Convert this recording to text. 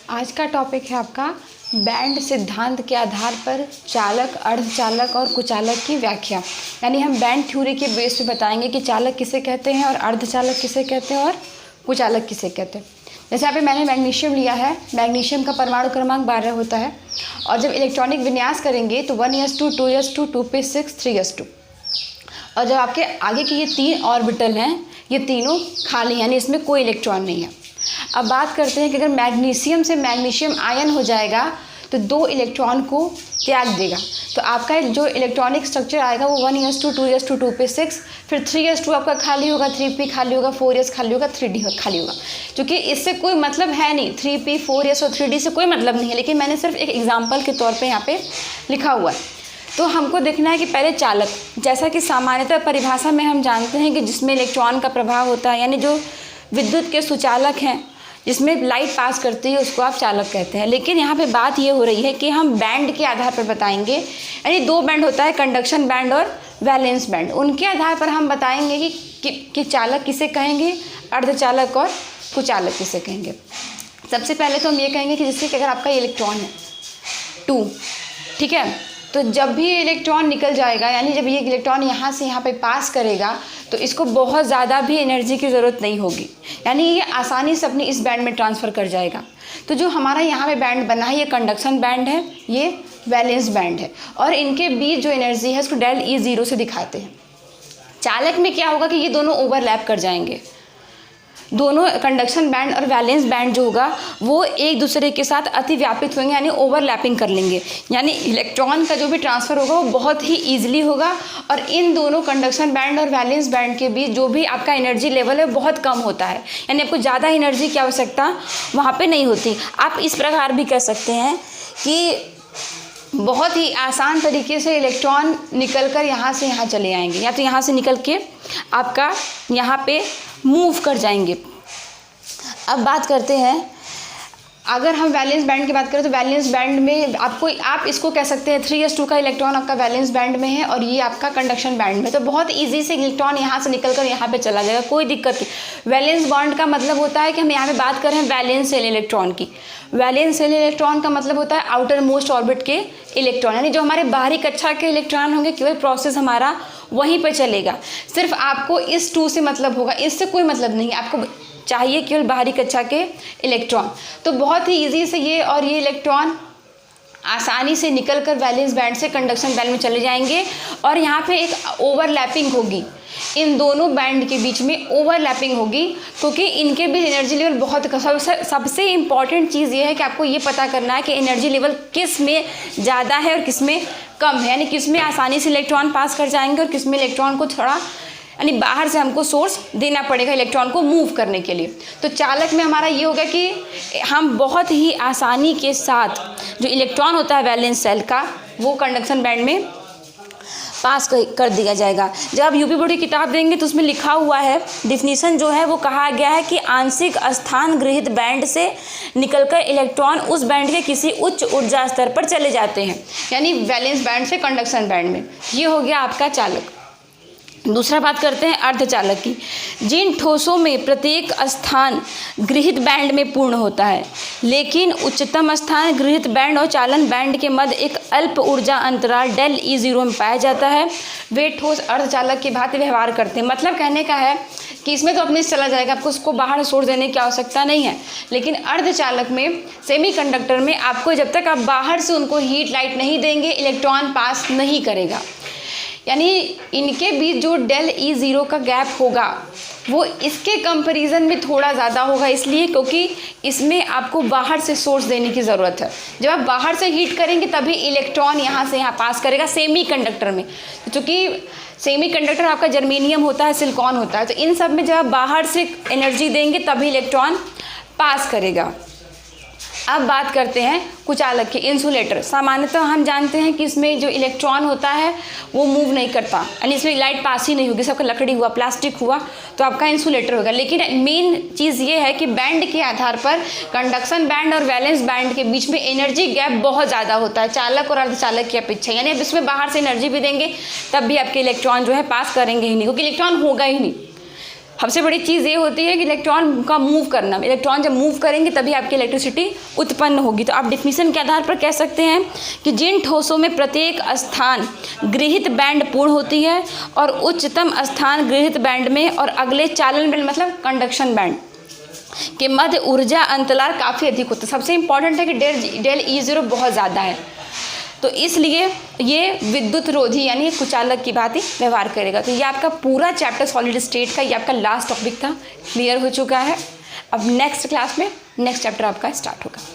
आज का टॉपिक है आपका बैंड सिद्धांत के आधार पर चालक, अर्धचालक और कुचालक की व्याख्या। यानी हम बैंड थ्योरी के बेस पे बताएंगे कि चालक किसे कहते हैं और अर्धचालक किसे कहते हैं और कुचालक किसे कहते हैं। जैसे यहाँ पे मैंने मैग्नीशियम लिया है, मैग्नीशियम का परमाणु क्रमांक 12 होता है और जब इलेक्ट्रॉनिक विन्यास करेंगे तो 1s2, 2s2, 2p6, 3s2 और जब आपके आगे के ये 3 ऑर्बिटल हैं, ये तीनों खाली, यानी इसमें कोई इलेक्ट्रॉन नहीं है। अब बात करते हैं कि अगर मैग्नीशियम से मैग्नीशियम आयन हो जाएगा तो 2 इलेक्ट्रॉन को त्याग देगा, तो आपका जो इलेक्ट्रॉनिक स्ट्रक्चर आएगा वो 1s2, 2s2, 2p6, फिर 3s2 आपका खाली होगा, 3p खाली होगा, 4s खाली होगा, 3d खाली होगा। क्योंकि इससे कोई मतलब है नहीं, 3p, 4s और 3d से कोई मतलब नहीं है, लेकिन मैंने सिर्फ एक एग्जाम्पल के तौर पर यहाँ पे लिखा हुआ है। तो हमको देखना है कि पहले चालक, जैसा कि सामान्यतः परिभाषा में हम जानते हैं कि जिसमें इलेक्ट्रॉन का प्रभाव होता है, यानी जो विद्युत के सुचालक हैं, जिसमें लाइट पास करती है, उसको आप चालक कहते हैं। लेकिन यहाँ पे बात ये हो रही है कि हम बैंड के आधार पर बताएंगे, यानी 2 बैंड होता है, कंडक्शन बैंड और वैलेंस बैंड। उनके आधार पर हम बताएंगे कि चालक किसे कहेंगे, अर्धचालक और कुचालक किसे कहेंगे। सबसे पहले तो हम ये कहेंगे कि जैसे कि अगर आपका इलेक्ट्रॉन है 2, ठीक है, तो जब भी इलेक्ट्रॉन निकल जाएगा, यानी जब ये इलेक्ट्रॉन यहाँ से यहाँ पे पास करेगा तो इसको बहुत ज़्यादा भी एनर्जी की ज़रूरत नहीं होगी, यानी ये आसानी से अपनी इस बैंड में ट्रांसफ़र कर जाएगा। तो जो हमारा यहाँ पे बैंड बना है, ये कंडक्शन बैंड है, ये वैलेंस बैंड है, और इनके बीच जो एनर्जी है उसको डेल E0 से दिखाते हैं। चालक में क्या होगा कि ये दोनों ओवरलैप कर जाएंगे, दोनों कंडक्शन बैंड और वैलेंस बैंड जो होगा वो एक दूसरे के साथ अतिव्यापित होंगे, यानी ओवरलैपिंग कर लेंगे, यानी इलेक्ट्रॉन का जो भी ट्रांसफ़र होगा वो बहुत ही ईजिली होगा। और इन दोनों कंडक्शन बैंड और वैलेंस बैंड के बीच जो भी आपका एनर्जी लेवल है बहुत कम होता है, यानी आपको ज़्यादा एनर्जी की आवश्यकता वहाँ पर नहीं होती। आप इस प्रकार भी कह सकते हैं कि बहुत ही आसान तरीके से इलेक्ट्रॉन निकल कर यहाँ से यहाँ चले आएंगे, या तो यहाँ से निकल के आपका यहाँ पे मूव कर जाएंगे। अब बात करते हैं, अगर हम वैलेंस बैंड की बात करें तो वैलेंस बैंड में आप इसको कह सकते हैं 3s2 का इलेक्ट्रॉन आपका वैलेंस बैंड में है और ये आपका कंडक्शन बैंड में, तो बहुत इजी से इलेक्ट्रॉन यहाँ से निकल कर यहाँ पे चला जाएगा, कोई दिक्कत नहीं। वैलेंस बॉन्ड का मतलब होता है कि हम यहाँ पे बात कर रहे हैं वैलेंस शेल इलेक्ट्रॉन की। वैलेंस शेल इलेक्ट्रॉन का मतलब होता है आउटर मोस्ट ऑर्बिट के इलेक्ट्रॉन, यानी जो हमारे बाहरी कक्षा के इलेक्ट्रॉन होंगे केवल प्रोसेस हमारा वहीं पर चलेगा। सिर्फ आपको इस 2 से मतलब होगा, इससे कोई मतलब नहीं है, आपको चाहिए केवल बाहरी कक्षा के इलेक्ट्रॉन। तो बहुत ही इजी से ये और ये इलेक्ट्रॉन आसानी से निकलकर वैलेंस बैंड से कंडक्शन बैंड में चले जाएंगे और यहाँ पे एक ओवरलैपिंग होगी, इन दोनों बैंड के बीच में ओवरलैपिंग होगी, क्योंकि इनके भी एनर्जी लेवल बहुत, सबसे इम्पॉर्टेंट चीज़ ये है कि आपको ये पता करना है कि एनर्जी लेवल किस में ज़्यादा है और किस में कम है, यानी किस में आसानी से इलेक्ट्रॉन पास कर जाएंगे और किस में इलेक्ट्रॉन को थोड़ा, यानी बाहर से हमको सोर्स देना पड़ेगा इलेक्ट्रॉन को मूव करने के लिए। तो चालक में हमारा ये होगा कि हम बहुत ही आसानी के साथ जो इलेक्ट्रॉन होता है वैलेंस शेल का वो कंडक्शन बैंड में पास कर दिया जाएगा। जब आप यूपी बोर्ड की किताब देंगे तो उसमें लिखा हुआ है, डिफिनीशन जो है वो कहा गया है कि आंशिक स्थान गृहीत बैंड से निकलकर इलेक्ट्रॉन उस बैंड के किसी उच्च ऊर्जा स्तर पर चले जाते हैं, यानी वैलेंस बैंड से कंडक्शन बैंड में। ये हो गया आपका चालक। दूसरा बात करते हैं अर्धचालक की। जिन ठोसों में प्रत्येक स्थान गृहीत बैंड में पूर्ण होता है, लेकिन उच्चतम स्थान गृहीत बैंड और चालन बैंड के मध्य एक अल्प ऊर्जा अंतराल डेल E0 में पाया जाता है, वे ठोस अर्धचालक की भांति व्यवहार करते हैं। मतलब कहने का है कि इसमें तो अपने से चला जाएगा, आपको उसको बाहर सोर्स देने की आवश्यकता नहीं है, लेकिन अर्धचालक में, सेमीकंडक्टर में आपको जब तक आप बाहर से उनको हीट लाइट नहीं देंगे इलेक्ट्रॉन पास नहीं करेगा, यानी इनके बीच जो डेल E0 का गैप होगा वो इसके कंपैरिजन में थोड़ा ज़्यादा होगा, इसलिए क्योंकि इसमें आपको बाहर से सोर्स देने की ज़रूरत है। जब आप बाहर से हीट करेंगे तभी इलेक्ट्रॉन यहाँ से यहाँ पास करेगा सेमी कंडक्टर में, क्योंकि सेमी कंडक्टर आपका जर्मेनियम होता है, सिलिकॉन होता है, तो इन सब में जब आप बाहर से एनर्जी देंगे तभी इलेक्ट्रॉन पास करेगा। अब बात करते हैं कुचालक के। इंसुलेटर, सामान्यतः हम जानते हैं कि इसमें जो इलेक्ट्रॉन होता है वो मूव नहीं करता, यानी इसमें लाइट पास ही नहीं होगी, सबका लकड़ी हुआ, प्लास्टिक हुआ, तो आपका इंसुलेटर होगा। लेकिन मेन चीज़ ये है कि बैंड के आधार पर कंडक्शन बैंड और वैलेंस बैंड के बीच में एनर्जी गैप बहुत ज़्यादा होता है चालक और अर्धचालक की अपेक्षा, यानी अब इसमें बाहर से एनर्जी भी देंगे तब भी आपके इलेक्ट्रॉन जो है पास करेंगे ही नहीं, क्योंकि इलेक्ट्रॉन होगा ही नहीं। सबसे बड़ी चीज़ ये होती है कि इलेक्ट्रॉन का मूव करना। इलेक्ट्रॉन जब मूव करेंगे तभी आपकी इलेक्ट्रिसिटी उत्पन्न होगी। तो आप डेफिनेशन के आधार पर कह सकते हैं कि जिन ठोसों में प्रत्येक स्थान गृहीत बैंड पूर्ण होती है और उच्चतम स्थान गृहीत बैंड में और अगले चालन बैंड मतलब कंडक्शन बैंड के मध्य ऊर्जा अंतराल काफ़ी अधिक होता है। सबसे इंपॉर्टेंट है कि डेल E0 बहुत ज़्यादा है, तो इसलिए ये विद्युत रोधी यानी कुचालक की भांति व्यवहार करेगा। तो ये आपका पूरा चैप्टर सॉलिड स्टेट का ये आपका लास्ट टॉपिक था, क्लियर हो चुका है। अब नेक्स्ट क्लास में नेक्स्ट चैप्टर आपका स्टार्ट होगा।